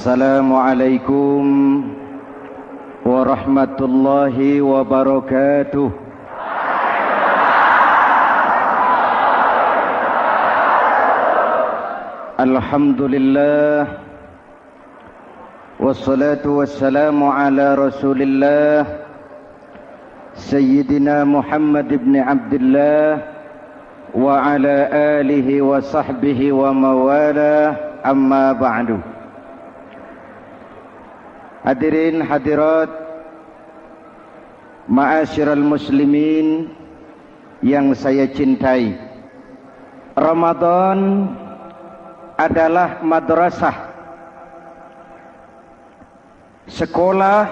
Assalamualaikum warahmatullahi wabarakatuh. Alhamdulillah wassalatu wassalamu ala Rasulillah Sayyidina Muhammad ibn Abdullah wa ala alihi wa sahbihi wa mawala, amma ba'du. Hadirin hadirat ma'asyiral muslimin yang saya cintai, Ramadan adalah madrasah, sekolah,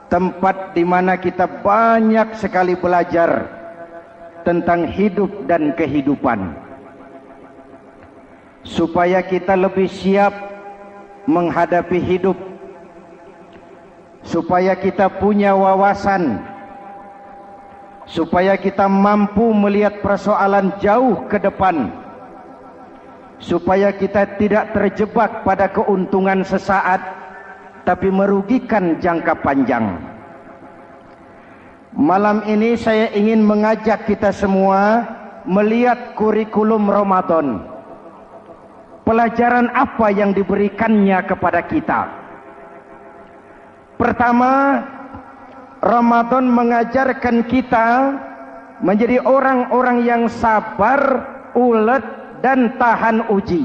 tempat di mana kita banyak sekali belajar tentang hidup dan kehidupan, supaya kita lebih siap menghadapi hidup, supaya kita punya wawasan, supaya kita mampu melihat persoalan jauh ke depan, supaya kita tidak terjebak pada keuntungan sesaat tapi merugikan jangka panjang. Malam ini saya ingin mengajak kita semua melihat kurikulum Ramadan. Pelajaran apa yang diberikannya kepada kita? Pertama, Ramadan mengajarkan kita menjadi orang-orang yang sabar, ulet, dan tahan uji.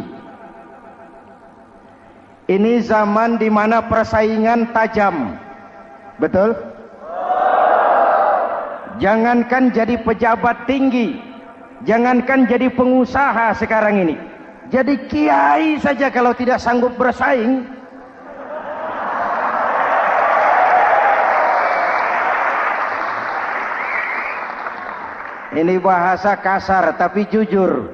Ini zaman di mana persaingan tajam. Betul? Jangankan jadi pejabat tinggi, jangankan jadi pengusaha sekarang ini, jadi kiai saja kalau tidak sanggup bersaing, ini bahasa kasar tapi jujur.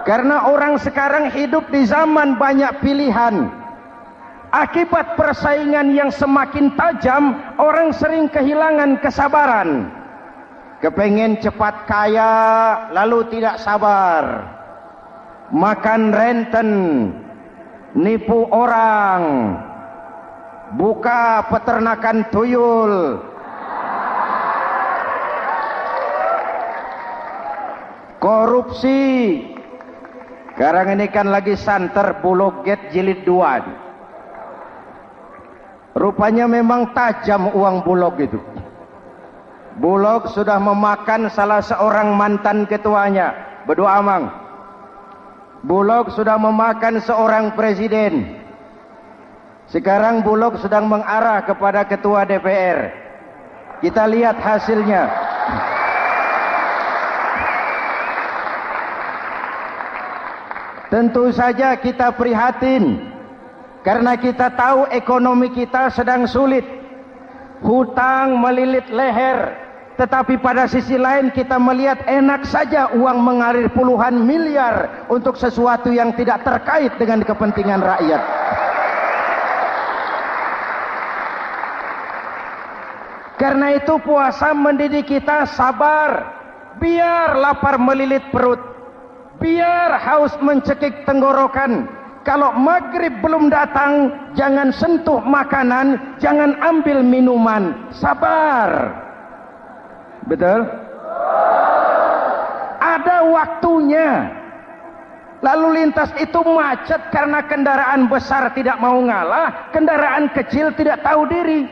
Karena orang sekarang hidup di zaman banyak pilihan. Akibat persaingan yang semakin tajam, orang sering kehilangan kesabaran. Kepengen cepat kaya, lalu tidak sabar. Makan renten, nipu orang, buka peternakan tuyul, korupsi. Sekarang ini kan lagi santer Bulog Gate jilid 2. Rupanya memang tajam uang Bulog itu. Bulog sudah memakan salah seorang mantan ketuanya, berdua amang. Bulog sudah memakan seorang presiden. Sekarang Bulog sedang mengarah kepada ketua DPR. Kita lihat hasilnya. Tentu saja kita prihatin karena kita tahu ekonomi kita sedang sulit. Hutang melilit leher, tetapi pada sisi lain kita melihat enak saja uang mengalir puluhan miliar untuk sesuatu yang tidak terkait dengan kepentingan rakyat. Karena itu puasa mendidik kita sabar, biar lapar melilit perut, biar haus mencekik tenggorokan. Kalau maghrib belum datang, jangan sentuh makanan, jangan ambil minuman, sabar. Betul? Ada waktunya. Lalu lintas itu macet karena kendaraan besar tidak mau ngalah, kendaraan kecil tidak tahu diri.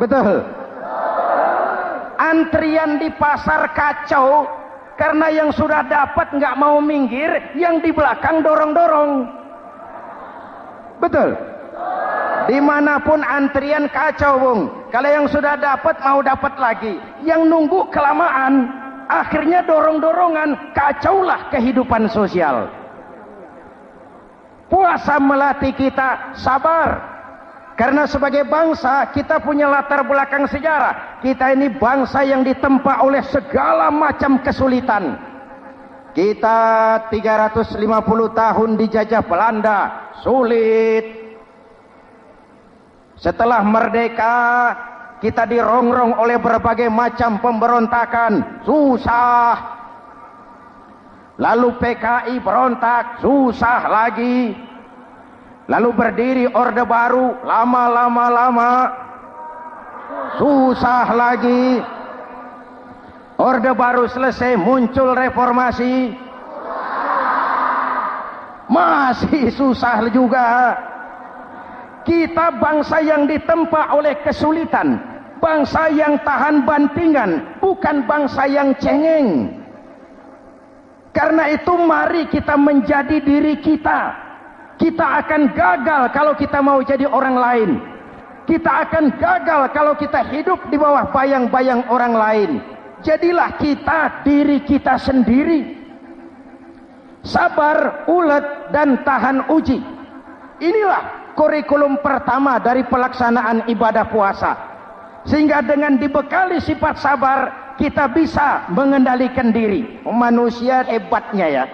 Betul? Antrian di pasar kacau karena yang sudah dapat nggak mau minggir, yang di belakang dorong-dorong. Betul? Dimanapun antrian kacau, Bung. Kalau yang sudah dapat mau dapat lagi, yang nunggu kelamaan, akhirnya dorong-dorongan, kacaulah kehidupan sosial. Puasa melatih kita sabar. Karena sebagai bangsa kita punya latar belakang sejarah. Kita ini bangsa yang ditempa oleh segala macam kesulitan. Kita 350 tahun dijajah Belanda, sulit. Setelah merdeka, kita dirongrong oleh berbagai macam pemberontakan, susah. lalu PKI berontak, susah lagi, lalu berdiri Orde Baru, lama-lama susah lagi, Orde Baru selesai, muncul reformasi, masih susah juga. Kita bangsa yang ditempa oleh kesulitan, bangsa yang tahan bantingan, bukan bangsa yang cengeng. Karena itu mari kita menjadi diri kita. Kita akan gagal kalau kita mau jadi orang lain. Kita akan gagal kalau kita hidup di bawah bayang-bayang orang lain. Jadilah kita diri kita sendiri. Sabar, ulet, dan tahan uji. Inilah kurikulum pertama dari pelaksanaan ibadah puasa. Sehingga dengan dibekali sifat sabar, kita bisa mengendalikan diri. Manusia hebatnya ya.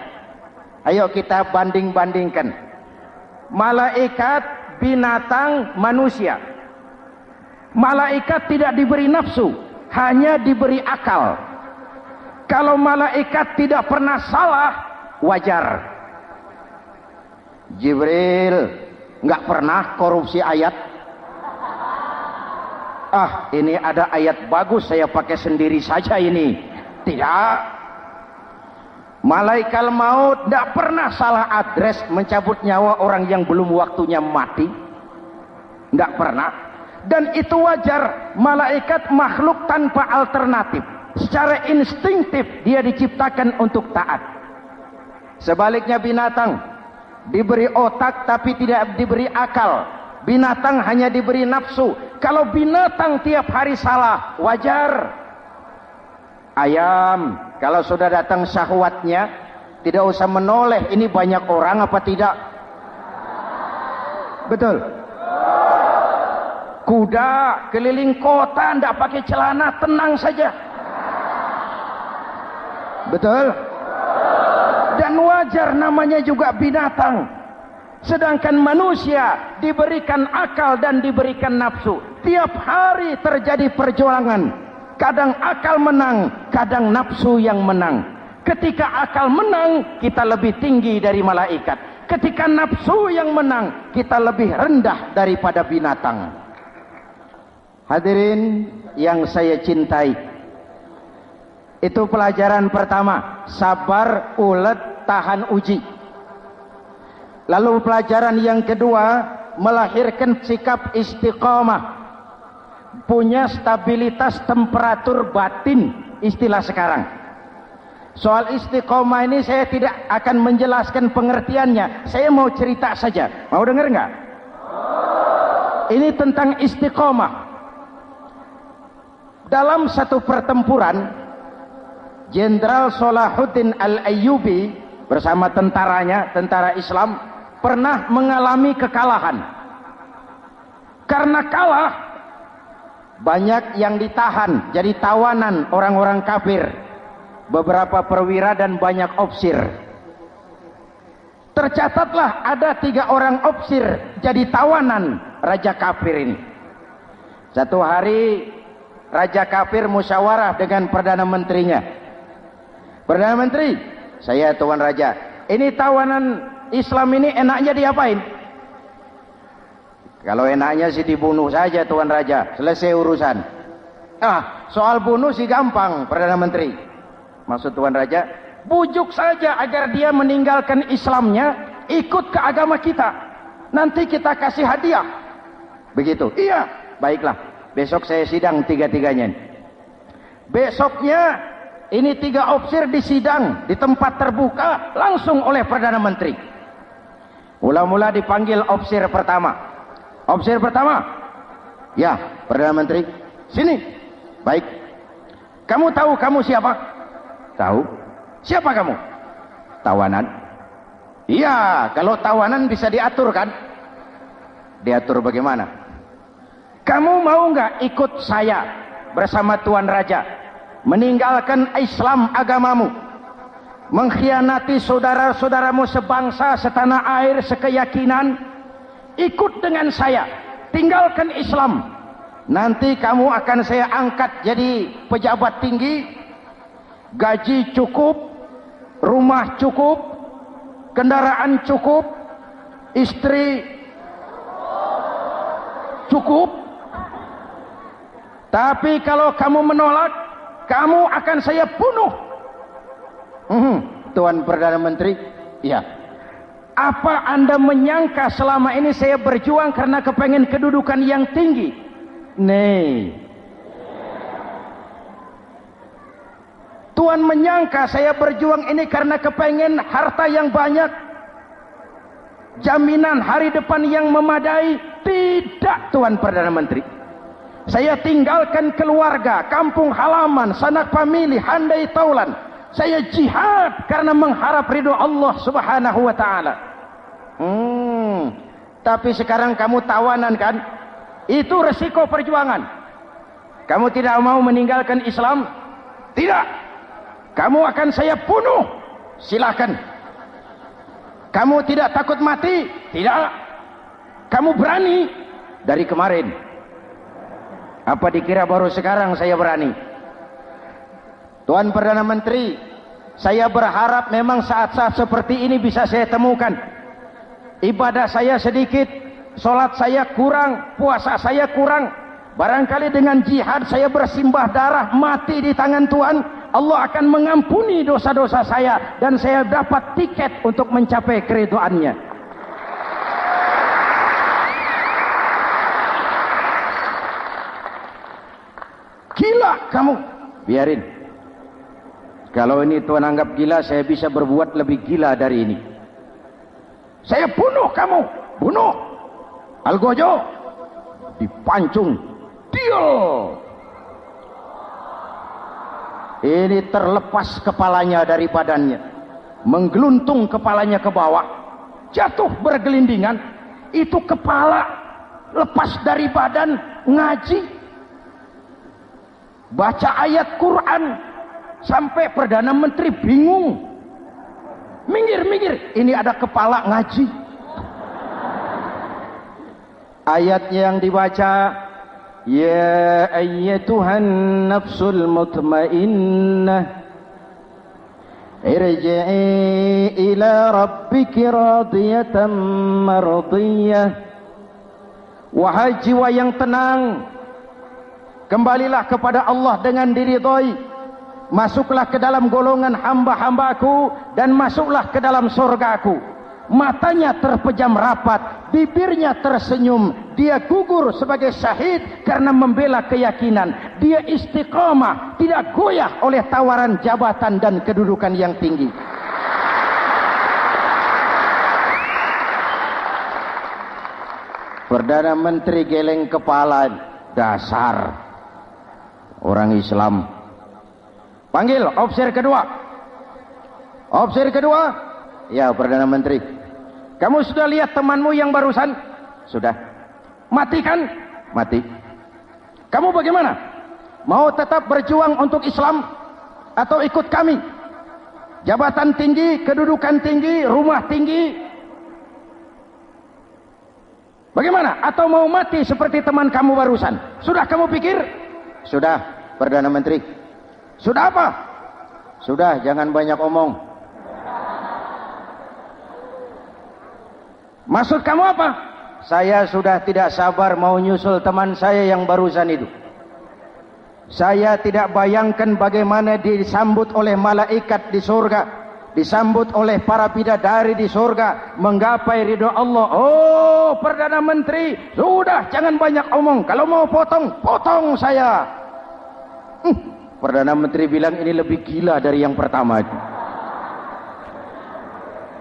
Ayo kita banding-bandingkan. Malaikat, binatang, manusia. Malaikat tidak diberi nafsu, hanya diberi akal. Kalau malaikat tidak pernah salah, wajar. Jibril nggak pernah korupsi ayat. Ah, ini ada ayat bagus, saya pakai sendiri saja ini. Tidak. Malaikat maut tidak pernah salah adres mencabut nyawa orang yang belum waktunya mati. Tidak pernah. Dan itu wajar. Malaikat makhluk tanpa alternatif. Secara instinktif dia diciptakan untuk taat. Sebaliknya binatang diberi otak tapi tidak diberi akal. Binatang hanya diberi nafsu. Kalau binatang tiap hari salah, wajar. Ayam, kalau sudah datang syahwatnya, tidak usah menoleh, ini banyak orang apa tidak? Betul. Kuda keliling kota, tidak pakai celana, tenang saja. Betul. Dan wajar, namanya juga binatang. Sedangkan manusia diberikan akal dan diberikan nafsu. Tiap hari terjadi perjuangan. Kadang akal menang, kadang nafsu yang menang. Ketika akal menang, kita lebih tinggi dari malaikat. Ketika nafsu yang menang, kita lebih rendah daripada binatang. Hadirin yang saya cintai, itu pelajaran pertama. Sabar, ulet, tahan uji. Lalu pelajaran yang kedua, melahirkan sikap istiqamah, punya stabilitas temperatur batin, istilah sekarang. Soal istiqamah ini saya tidak akan menjelaskan pengertiannya, saya mau cerita saja. Mau dengar nggak? Ini tentang istiqamah. Dalam satu pertempuran, Jenderal Salahuddin Al-Ayyubi bersama tentaranya, tentara Islam, pernah mengalami kekalahan. Karena kalah, banyak yang ditahan jadi tawanan orang-orang kafir, beberapa perwira dan banyak opsir. Tercatatlah ada 3 orang opsir jadi tawanan raja kafir ini. Satu hari raja kafir musyawarah dengan perdana menterinya. Perdana menteri, saya tuan raja, ini tawanan Islam ini enaknya diapain? Kalau enaknya sih dibunuh saja tuan raja, selesai urusan. Soal bunuh sih gampang, Perdana Menteri. Maksud tuan raja, bujuk saja agar dia meninggalkan Islamnya, ikut ke agama kita. Nanti kita kasih hadiah. Begitu. Iya, baiklah. Besok saya sidang 3-3-nya. Besoknya ini 3 opsir disidang di tempat terbuka langsung oleh Perdana Menteri. Mula-mula dipanggil opsir pertama. Opsir pertama, ya Perdana Menteri, sini. Baik. Kamu tahu kamu siapa? Tahu. Siapa kamu? Tawanan. Iya, kalau tawanan bisa diatur kan? Diatur bagaimana? Kamu mau nggak ikut saya bersama Tuan Raja meninggalkan Islam agamamu, mengkhianati saudara-saudaramu sebangsa, setanah air, sekeyakinan? Ikut dengan saya, tinggalkan Islam. Nanti kamu akan saya angkat jadi pejabat tinggi, gaji cukup, rumah cukup, kendaraan cukup, istri cukup. Tapi kalau kamu menolak, kamu akan saya bunuh. Tuan Perdana Menteri, ya. Apa Anda menyangka selama ini saya berjuang karena kepengen kedudukan yang tinggi? Nih. Tuan menyangka saya berjuang ini karena kepengen harta yang banyak, jaminan hari depan yang memadai? Tidak, Tuan Perdana Menteri. Saya tinggalkan keluarga, kampung halaman, sanak famili, handai taulan. Saya jihad karena mengharap ridho Allah Subhanahu wa ta'ala. Tapi sekarang kamu tawanan kan? Itu resiko perjuangan. Kamu tidak mau meninggalkan Islam? Tidak. Kamu akan saya bunuh. Silakan. Kamu tidak takut mati? Tidak. Kamu berani? Dari kemarin. Apa dikira baru sekarang saya berani? Tuan Perdana Menteri, saya berharap memang saat-saat seperti ini bisa saya temukan. Ibadah saya sedikit, solat saya kurang, puasa saya kurang. Barangkali dengan jihad saya bersimbah darah, mati di tangan Tuhan, Allah akan mengampuni dosa-dosa saya dan saya dapat tiket untuk mencapai keridhaannya. Gila kamu, biarin. Kalau ini Tuan anggap gila, saya bisa berbuat lebih gila dari ini. Saya bunuh kamu, bunuh. Algojo dipancung, deal. Ini terlepas kepalanya dari badannya, menggeluntung kepalanya ke bawah, jatuh bergelindingan. Itu kepala lepas dari badan, ngaji, baca ayat Quran, sampai Perdana Menteri bingung. Minggir, ini ada kepala ngaji. Ayatnya yang dibaca, ya ayyatuhan nafsul mutmainnah irji'i ila rabbiki radiyatan mardiyah. Wahai jiwa yang tenang, kembalilah kepada Allah dengan diridhoi, masuklah ke dalam golongan hamba-hambaku dan masuklah ke dalam surgaku. Matanya terpejam rapat, bibirnya tersenyum, dia gugur sebagai syahid karena membela keyakinan. Dia istiqamah, tidak goyah oleh tawaran jabatan dan kedudukan yang tinggi. Perdana Menteri geleng kepala, dasar orang Islam. Panggil officer kedua. Officer kedua, ya Perdana Menteri. Kamu sudah lihat temanmu yang barusan? Sudah. Mati kan? Mati. Kamu bagaimana? Mau tetap berjuang untuk Islam atau ikut kami? Jabatan tinggi, kedudukan tinggi, rumah tinggi. Bagaimana? Atau mau mati seperti teman kamu barusan? Sudah kamu pikir? Sudah, Perdana Menteri. Sudah apa? Sudah, jangan banyak omong. Maksud kamu apa? Saya sudah tidak sabar mau nyusul teman saya yang barusan itu. Saya tidak bayangkan bagaimana disambut oleh malaikat di surga, disambut oleh para bidadari di surga, menggapai ridho Allah. Oh, Perdana Menteri, sudah jangan banyak omong. Kalau mau potong, potong saya. Perdana Menteri bilang ini lebih gila dari yang pertama itu.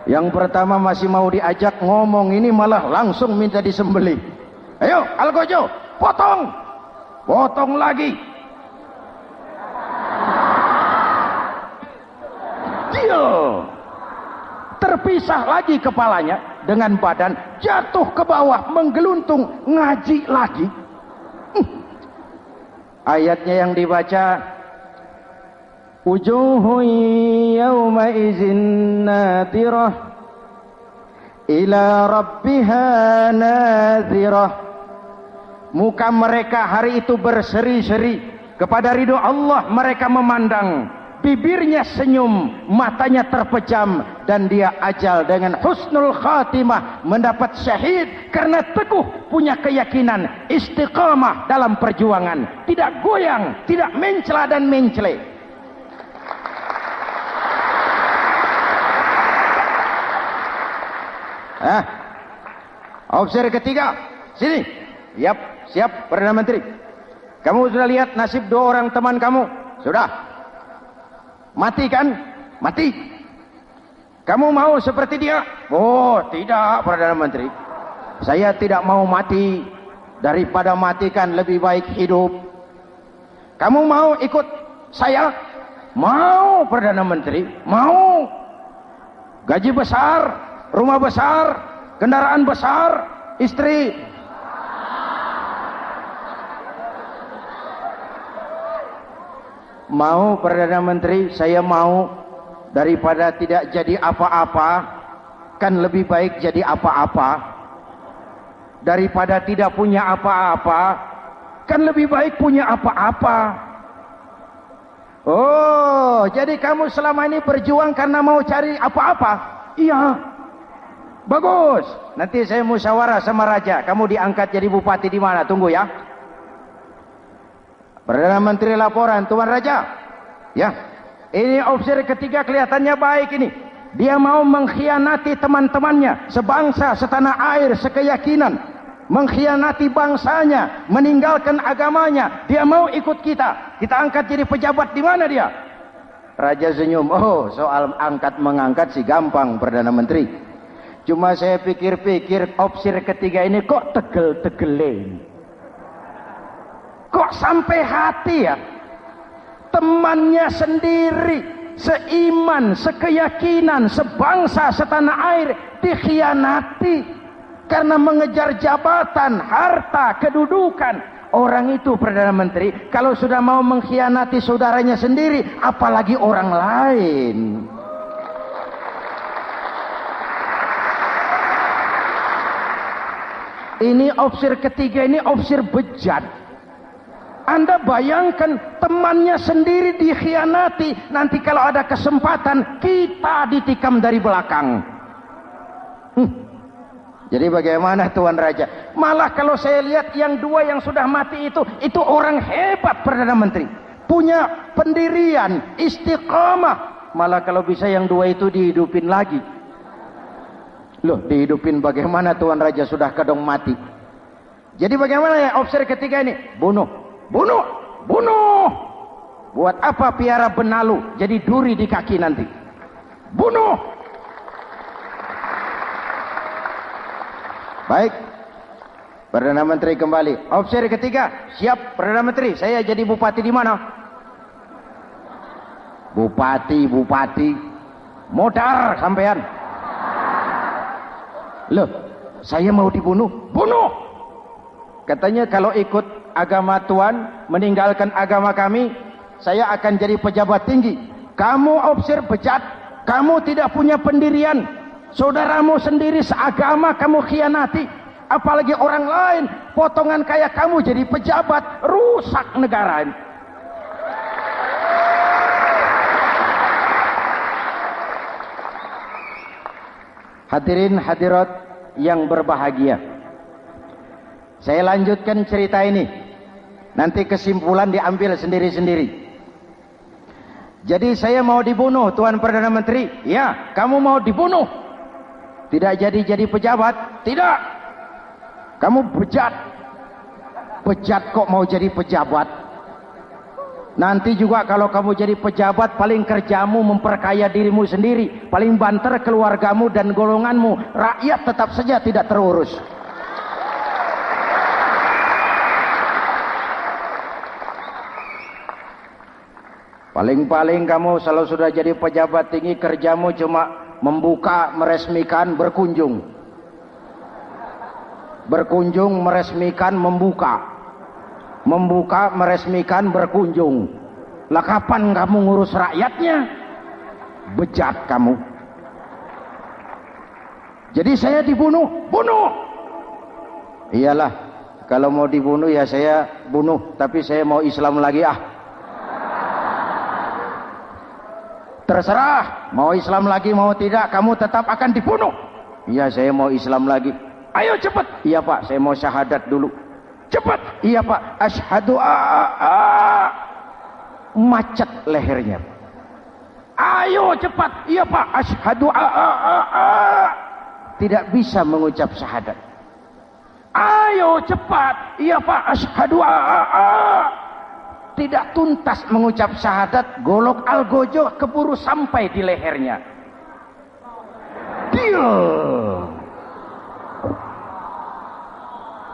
Yang pertama masih mau diajak ngomong, ini malah langsung minta disembelih. Ayo, Algojo, potong. Potong lagi. Deal. Terpisah lagi kepalanya dengan badan, jatuh ke bawah, menggeluntung, ngaji lagi. Ayatnya yang dibaca, wujuhun yawma izin nadirah ila rabbiha nadirah. Muka mereka hari itu berseri-seri kepada ridho Allah. Mereka memandang, bibirnya senyum, matanya terpejam, dan dia ajal dengan husnul khatimah, mendapat syahid karena teguh punya keyakinan, istiqamah dalam perjuangan, tidak goyang, tidak mencela dan mencele. Opsi ketiga, sini. Yap, siap Perdana Menteri. Kamu sudah lihat nasib 2 orang teman kamu? Sudah. Mati kan? Mati. Kamu mau seperti dia? Oh, tidak Perdana Menteri. Saya tidak mau mati. Daripada matikan lebih baik hidup. Kamu mau ikut saya? Mau Perdana Menteri? Mau. Gaji besar, rumah besar, kendaraan besar, istri. Mau Perdana Menteri, saya mau. Daripada tidak jadi apa-apa, kan lebih baik jadi apa-apa. Daripada tidak punya apa-apa, kan lebih baik punya apa-apa. Oh, jadi kamu selama ini berjuang karena mau cari apa-apa? Iya. Bagus. Nanti saya musyawarah sama raja. Kamu diangkat jadi bupati di mana? Tunggu ya. Perdana Menteri laporan, Tuan Raja. Ya, ini opsi ketiga kelihatannya baik ini. Dia mau mengkhianati teman-temannya, sebangsa, setanah air, sekeyakinan. Mengkhianati bangsanya, meninggalkan agamanya. Dia mau ikut kita. Kita angkat jadi pejabat di mana dia? Raja senyum. Oh, soal angkat mengangkat sih gampang Perdana Menteri. Cuma saya pikir-pikir opsi ketiga ini kok tegel-tegelin. Kok sampai hati ya? Temannya sendiri, seiman, sekeyakinan, sebangsa, setanah air dikhianati karena mengejar jabatan, harta, kedudukan. Orang itu Perdana Menteri kalau sudah mau mengkhianati saudaranya sendiri, apalagi orang lain. Ini opsi ketiga, ini opsi bejat. Anda bayangkan temannya sendiri dikhianati. Nanti kalau ada kesempatan kita ditikam dari belakang. Jadi bagaimana Tuan Raja? Malah kalau saya lihat yang 2 yang sudah mati itu orang hebat Perdana Menteri. Punya pendirian, istiqamah. Malah kalau bisa yang 2 itu dihidupin lagi. Loh, dihidupin bagaimana Tuan Raja, sudah kadang mati. Jadi bagaimana ya opsi ketiga ini? Bunuh. Bunuh, bunuh. Buat apa piara benalu jadi duri di kaki nanti? Bunuh. Baik, Perdana Menteri kembali. Opsi ketiga, siap Perdana Menteri. Saya jadi bupati di mana? Bupati, modar sampean. Loh, saya mau dibunuh. Bunuh. Katanya kalau ikut agama Tuhan, meninggalkan agama kami, saya akan jadi pejabat tinggi. Kamu opsi bejat, kamu tidak punya pendirian. Saudaramu sendiri seagama kamu khianati, apalagi orang lain. Potongan kayak kamu jadi pejabat, rusak negara. Hadirin hadirat yang berbahagia, saya lanjutkan cerita ini. Nanti kesimpulan diambil sendiri-sendiri. Jadi saya mau dibunuh Tuan Perdana Menteri. Ya, kamu mau dibunuh. Tidak jadi pejabat. Tidak. Kamu bejat. Bejat kok mau jadi pejabat. Nanti juga kalau kamu jadi pejabat, paling kerjamu memperkaya dirimu sendiri. Paling banter keluargamu dan golonganmu. Rakyat tetap saja tidak terurus. Paling-paling kamu kalau sudah jadi pejabat tinggi, kerjamu cuma membuka, meresmikan, berkunjung. Berkunjung, meresmikan, membuka. Membuka, meresmikan, berkunjung. Lah kapan kamu ngurus rakyatnya? Bejat kamu. Jadi saya dibunuh, bunuh. Iyalah, kalau mau dibunuh ya saya bunuh, tapi saya mau Islam lagi ah. Terserah, mau Islam lagi mau tidak, kamu tetap akan dibunuh. Iya, saya mau Islam lagi. Ayo cepat. Iya Pak, saya mau syahadat dulu. Cepat. Iya Pak, asyhadu macet lehernya. Ayo cepat. Iya Pak, asyhadu tidak bisa mengucap syahadat. Ayo cepat. Iya Pak, asyhadu tidak tuntas mengucap syahadat, golok algojo keburu sampai di lehernya. Deal.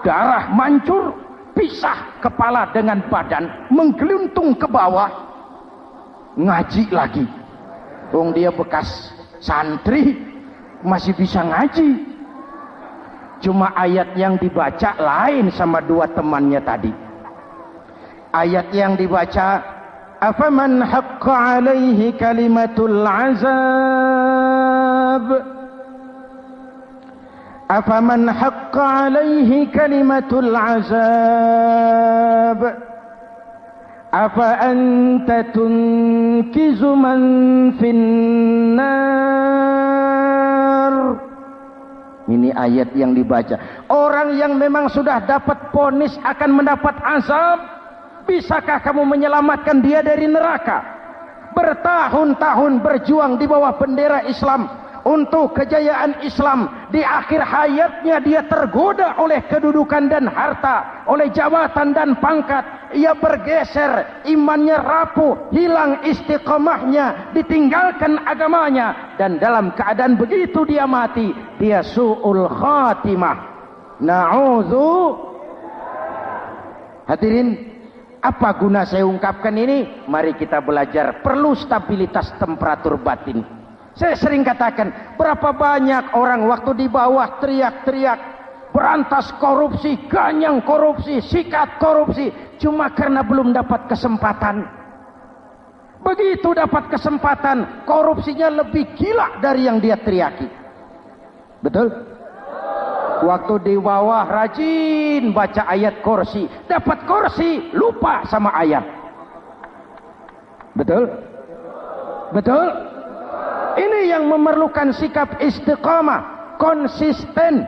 Darah mancur, pisah kepala dengan badan, menggeluntung ke bawah. Ngaji lagi. Wong dia bekas santri, masih bisa ngaji. Cuma ayat yang dibaca lain sama dua temannya tadi. Ayat yang dibaca, afaman haqqa alaihi kalimatul azab, afaman haqqa alaihi kalimatul azab, afa anta tunkizu man finnar. Ini ayat yang dibaca. Orang yang memang sudah dapat vonis akan mendapat azab, bisakah kamu menyelamatkan dia dari neraka? Bertahun-tahun berjuang di bawah bendera Islam untuk kejayaan Islam. Di akhir hayatnya dia tergoda oleh kedudukan dan harta, oleh jabatan dan pangkat. Ia bergeser, imannya rapuh, hilang istiqamahnya, ditinggalkan agamanya, dan dalam keadaan begitu dia mati. Dia su'ul khatimah. Na'udzu. Hadirin, apa guna saya ungkapkan ini? Mari kita belajar. Perlu stabilitas temperatur batin. Saya sering katakan, berapa banyak orang waktu di bawah teriak-teriak, berantas korupsi, ganyang korupsi, sikat korupsi, cuma karena belum dapat kesempatan. Begitu dapat kesempatan, korupsinya lebih gila dari yang dia teriaki. Betul? Waktu di bawah rajin baca ayat kursi, dapat kursi, lupa sama ayat. Betul? Betul? Ini yang memerlukan sikap istiqamah, konsisten.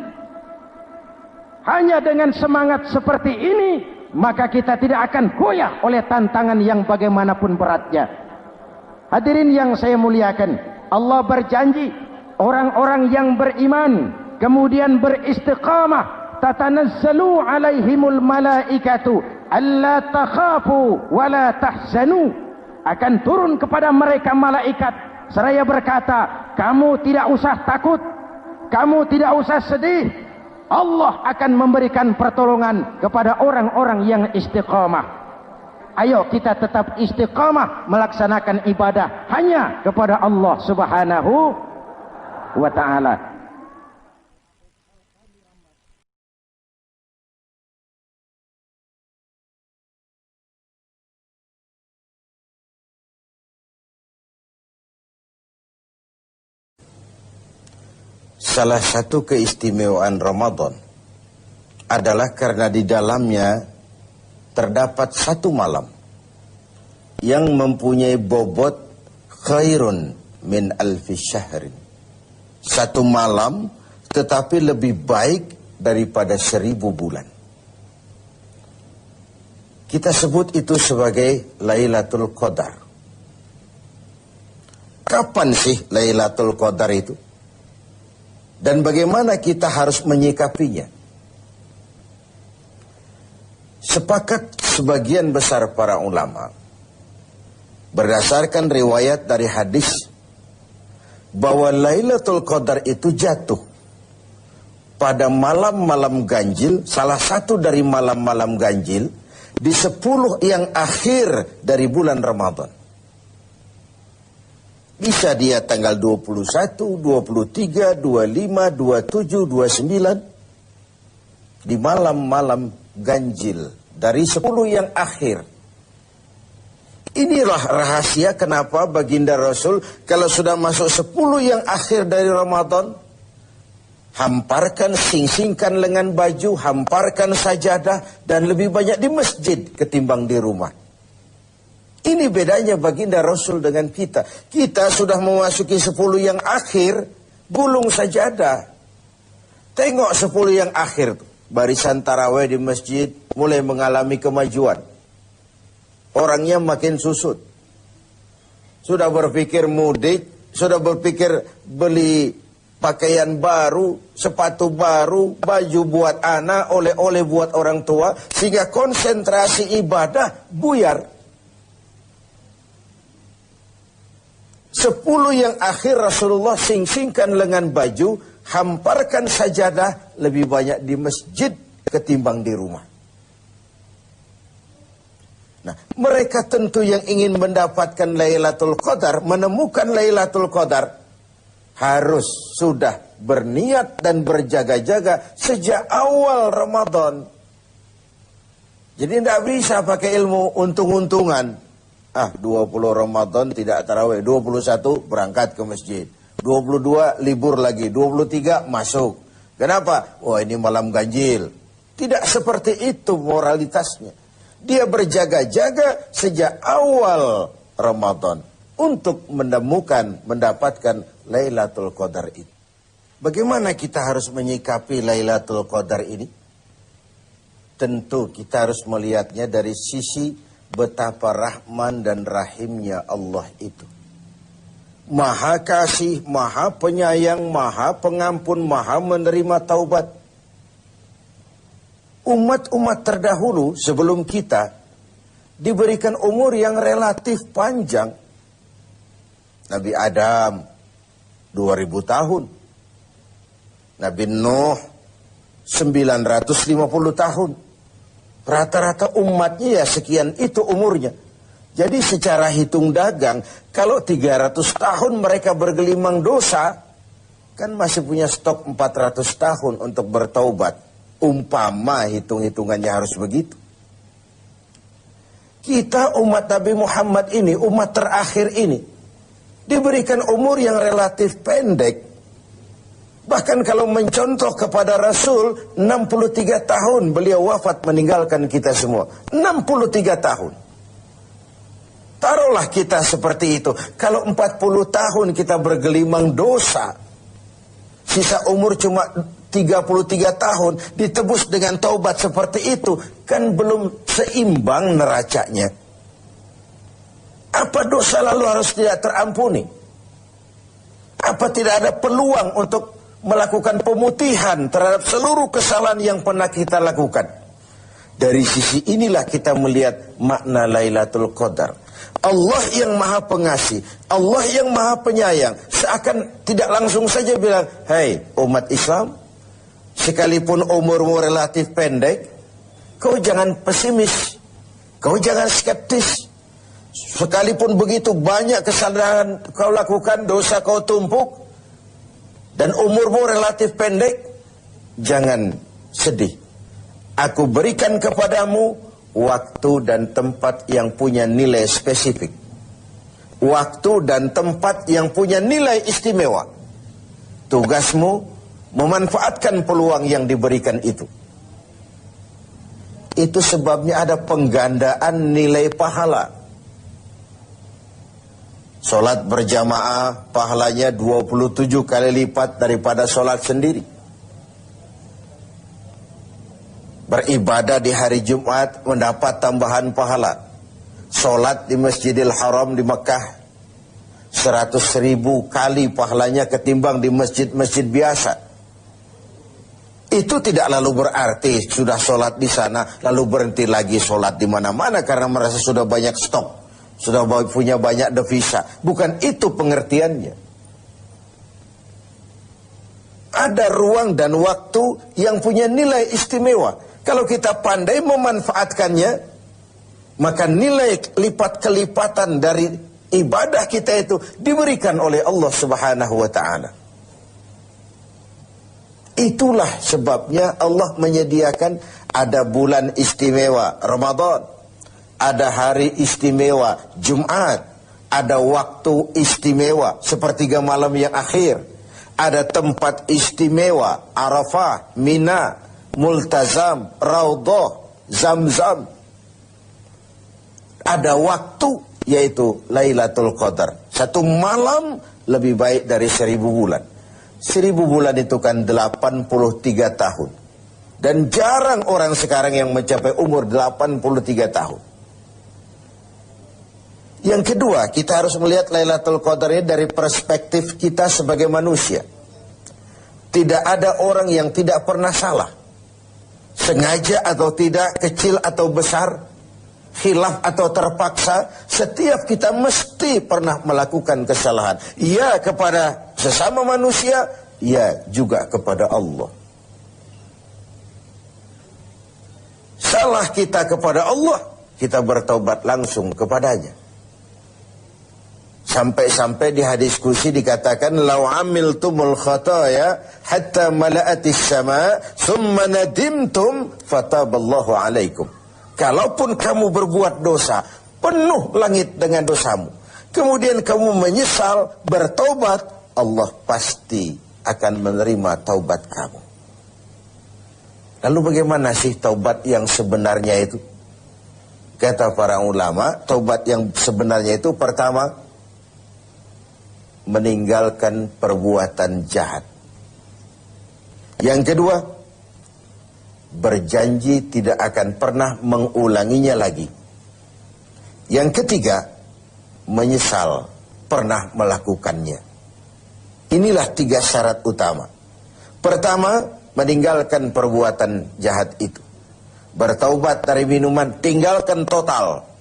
Hanya dengan semangat seperti ini, maka kita tidak akan goyah oleh tantangan yang bagaimanapun beratnya. Hadirin yang saya muliakan, Allah berjanji, orang-orang yang beriman, kemudian beristiqamah, tatanazzalu alaihimul malaikatu alla takhafu wa la tahzanu. Akan turun kepada mereka malaikat, seraya berkata, kamu tidak usah takut, kamu tidak usah sedih. Allah akan memberikan pertolongan kepada orang-orang yang istiqamah. Ayo kita tetap istiqamah melaksanakan ibadah hanya kepada Allah Subhanahu wa ta'ala. Salah satu keistimewaan Ramadan adalah karena di dalamnya terdapat satu malam yang mempunyai bobot khairun min alfi syahrin. Satu malam tetapi lebih baik daripada 1000 bulan. Kita sebut itu sebagai Lailatul Qadar. Kapan sih Lailatul Qadar itu? Dan bagaimana kita harus menyikapinya? Sepakat sebagian besar para ulama, berdasarkan riwayat dari hadis, bahwa Lailatul Qadar itu jatuh pada malam-malam ganjil, salah satu dari malam-malam ganjil, di 10 yang akhir dari bulan Ramadan. Bisa dia tanggal 21, 23, 25, 27, 29. Di malam-malam ganjil dari 10 yang akhir. Inilah rahasia kenapa baginda Rasul kalau sudah masuk 10 yang akhir dari Ramadan, hamparkan, sing-singkan lengan baju, hamparkan sajadah, dan lebih banyak di masjid ketimbang di rumah. Ini bedanya baginda Rasul dengan kita. Kita sudah memasuki 10 yang akhir, gulung sajadah. Tengok 10 yang akhir. Barisan tarawih di masjid mulai mengalami kemajuan. Orangnya makin susut. Sudah berpikir mudik, sudah berpikir beli pakaian baru, sepatu baru, baju buat anak, oleh-oleh buat orang tua. Sehingga konsentrasi ibadah buyar. 10 yang akhir Rasulullah sing-singkan lengan baju, hamparkan sajadah, lebih banyak di masjid ketimbang di rumah. Nah, mereka tentu yang ingin mendapatkan Lailatul Qadar, menemukan Lailatul Qadar, harus sudah berniat dan berjaga-jaga sejak awal Ramadan. Jadi tidak bisa pakai ilmu untung-untungan. 20 Ramadan tidak tarawih, 21 berangkat ke masjid, 22 libur lagi, 23 masuk. Kenapa? Wah, ini malam ganjil. Tidak seperti itu moralitasnya. Dia berjaga-jaga sejak awal Ramadan untuk mendapatkan Lailatul Qadar itu. Bagaimana kita harus menyikapi Lailatul Qadar ini? Tentu kita harus melihatnya dari sisi betapa rahman dan rahimnya Allah itu. Maha kasih, maha penyayang, maha pengampun, maha menerima taubat. Umat-umat terdahulu sebelum kita diberikan umur yang relatif panjang. Nabi Adam 2000 tahun. Nabi Nuh 950 tahun. Rata-rata umatnya ya sekian itu umurnya. Jadi secara hitung dagang, kalau 300 tahun mereka bergelimang dosa, kan masih punya stok 400 tahun untuk bertaubat. Umpama hitung-hitungannya harus begitu. Kita umat Nabi Muhammad ini, umat terakhir ini, diberikan umur yang relatif pendek. Bahkan kalau mencontoh kepada Rasul, 63 tahun beliau wafat meninggalkan kita semua. 63 tahun. Taruhlah kita seperti itu. Kalau 40 tahun kita bergelimang dosa, sisa umur cuma 33 tahun, ditebus dengan taubat seperti itu, kan belum seimbang neracanya. Apa dosa lalu harus tidak terampuni? Apa tidak ada peluang untuk melakukan pemutihan terhadap seluruh kesalahan yang pernah kita lakukan? Dari sisi inilah kita melihat makna Lailatul Qadar. Allah yang maha pengasih, Allah yang maha penyayang, seakan tidak langsung saja bilang, "Hai umat Islam, sekalipun umurmu relatif pendek, kau jangan pesimis, kau jangan skeptis. Sekalipun begitu banyak kesalahan kau lakukan, dosa kau tumpuk, dan umurmu relatif pendek, jangan sedih. Aku berikan kepadamu waktu dan tempat yang punya nilai spesifik. Waktu dan tempat yang punya nilai istimewa. Tugasmu memanfaatkan peluang yang diberikan itu. Itu sebabnya ada penggandaan nilai pahala. Solat berjamaah pahalanya 27 kali lipat daripada solat sendiri. Beribadah di hari Jumat mendapat tambahan pahala. Solat di Masjidil Haram di Mekah 100.000 kali pahalanya ketimbang di masjid-masjid biasa. Itu tidak lalu berarti sudah solat di sana lalu berhenti lagi solat di mana-mana karena merasa sudah banyak stok. Sudah punya banyak devisa. Bukan itu pengertiannya. Ada ruang dan waktu yang punya nilai istimewa. Kalau kita pandai memanfaatkannya, maka nilai lipat-kelipatan dari ibadah kita itu diberikan oleh Allah Subhanahu wa ta'ala. Itulah sebabnya Allah menyediakan ada bulan istimewa Ramadan. Ada hari istimewa Jumat, ada waktu istimewa sepertiga malam yang akhir, ada tempat istimewa Arafah, Mina, Multazam, Raudhah, Zamzam. Ada waktu yaitu Lailatul Qadar. Satu malam lebih baik dari 1000 bulan. 1000 bulan itu kan 83 tahun. Dan jarang orang sekarang yang mencapai umur 83 tahun. Yang kedua, kita harus melihat Lailatul Qadar ini dari perspektif kita sebagai manusia. Tidak ada orang yang tidak pernah salah. Sengaja atau tidak, kecil atau besar, khilaf atau terpaksa, setiap kita mesti pernah melakukan kesalahan. Ya kepada sesama manusia, ya juga kepada Allah. Salah kita kepada Allah, kita bertaubat langsung kepadanya. Sampai-sampai di hadis kursi dikatakan, "Lau amiltumul khataya hatta mala'atis sama, summa nadimtum fataballahu alaikum." Kalaupun kamu berbuat dosa, penuh langit dengan dosamu, kemudian kamu menyesal, bertaubat, Allah pasti akan menerima taubat kamu. Lalu bagaimana sih taubat yang sebenarnya itu? Kata para ulama, taubat yang sebenarnya itu pertama, meninggalkan perbuatan jahat. Yang kedua, berjanji tidak akan pernah mengulanginya lagi. Yang ketiga, menyesal pernah melakukannya. Inilah 3 syarat utama. Pertama, meninggalkan perbuatan jahat itu. Bertaubat dari minuman, tinggalkan total.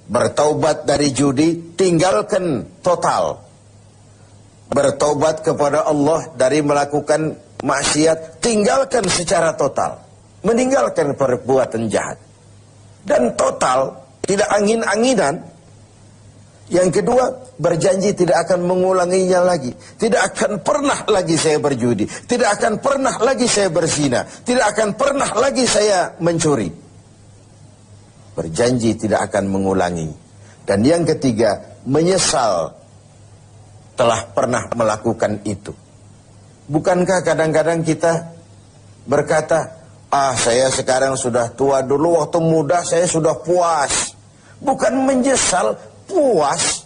Bertaubat dari judi, tinggalkan total. Bertaubat kepada Allah dari melakukan maksiat, tinggalkan secara total. Meninggalkan perbuatan jahat. Dan total, tidak angin-anginan. Yang kedua, berjanji tidak akan mengulanginya lagi. Tidak akan pernah lagi saya berjudi. Tidak akan pernah lagi saya berzina. Tidak akan pernah lagi saya mencuri. Berjanji tidak akan mengulangi. Dan yang ketiga, menyesal telah pernah melakukan itu. Bukankah kadang-kadang kita berkata, saya sekarang sudah tua, dulu waktu muda saya sudah puas. Bukan menyesal, puas.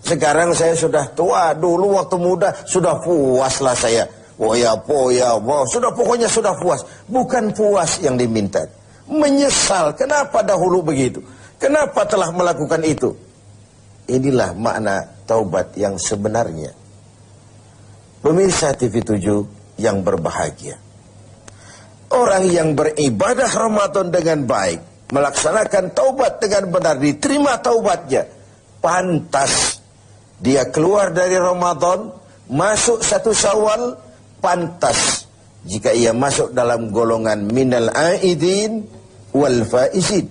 Sekarang saya sudah tua, dulu waktu muda sudah puaslah saya. Pokoknya sudah puas. Bukan puas yang diminta. Menyesal, kenapa dahulu begitu? Kenapa telah melakukan itu? Inilah makna taubat yang sebenarnya. Pemirsa TV 7 yang berbahagia. Orang yang beribadah Ramadan dengan baik, melaksanakan taubat dengan benar, diterima taubatnya, pantas dia keluar dari Ramadan, masuk 1 Syawal, pantas jika ia masuk dalam golongan minal aidin wal faizin.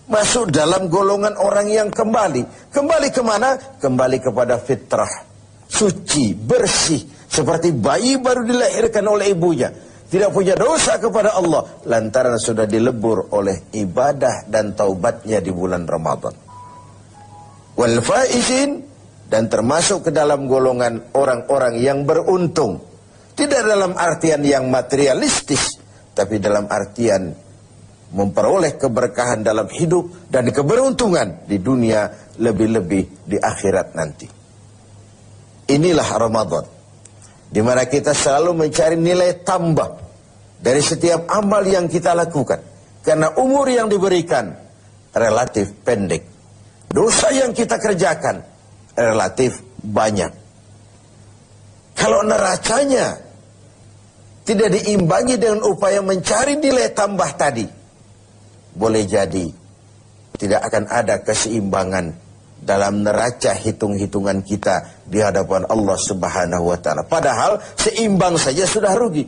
Masuk dalam golongan orang yang kembali. Kembali kemana? Kembali kepada fitrah. Suci, bersih. Seperti bayi baru dilahirkan oleh ibunya. Tidak punya dosa kepada Allah. Lantaran sudah dilebur oleh ibadah dan taubatnya di bulan Ramadan. Wal faizin, dan termasuk ke dalam golongan orang-orang yang beruntung. Tidak dalam artian yang materialistis, tapi dalam artian memperoleh keberkahan dalam hidup dan keberuntungan di dunia, lebih-lebih di akhirat nanti. Inilah Ramadan, di mana kita selalu mencari nilai tambah dari setiap amal yang kita lakukan. Karena umur yang diberikan relatif pendek. Dosa yang kita kerjakan relatif banyak. Kalau neracanya tidak diimbangi dengan upaya mencari nilai tambah tadi, boleh jadi tidak akan ada keseimbangan dalam neraca hitung-hitungan kita di hadapan Allah Subhanahu wa ta'ala. Padahal seimbang saja sudah rugi.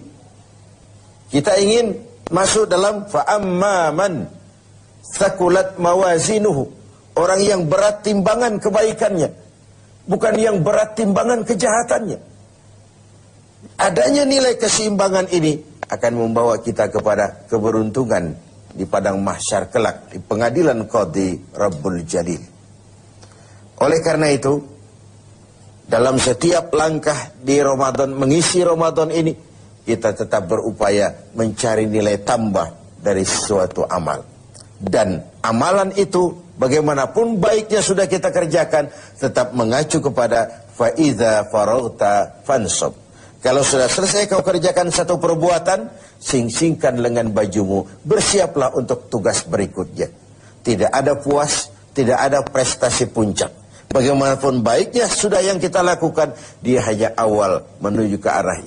Kita ingin masuk dalam fa'amman thaqulat mawazinuhu, orang yang berat timbangan kebaikannya, bukan yang berat timbangan kejahatannya. Adanya nilai keseimbangan ini akan membawa kita kepada keberuntungan di padang mahsyar kelak, di pengadilan Qadhi Rabbul Jalil. Oleh karena itu, dalam setiap langkah di Ramadan, mengisi Ramadan ini, kita tetap berupaya mencari nilai tambah dari suatu amal. Dan amalan itu Bagaimanapun baiknya sudah kita kerjakan, tetap mengacu kepada faidza faraghta fansab. Kalau sudah selesai kau kerjakan satu perbuatan, sing-singkan lengan bajumu, bersiaplah untuk tugas berikutnya. Tidak ada puas, tidak ada prestasi puncak. Bagaimanapun baiknya sudah yang kita lakukan, dia hanya awal menuju ke arah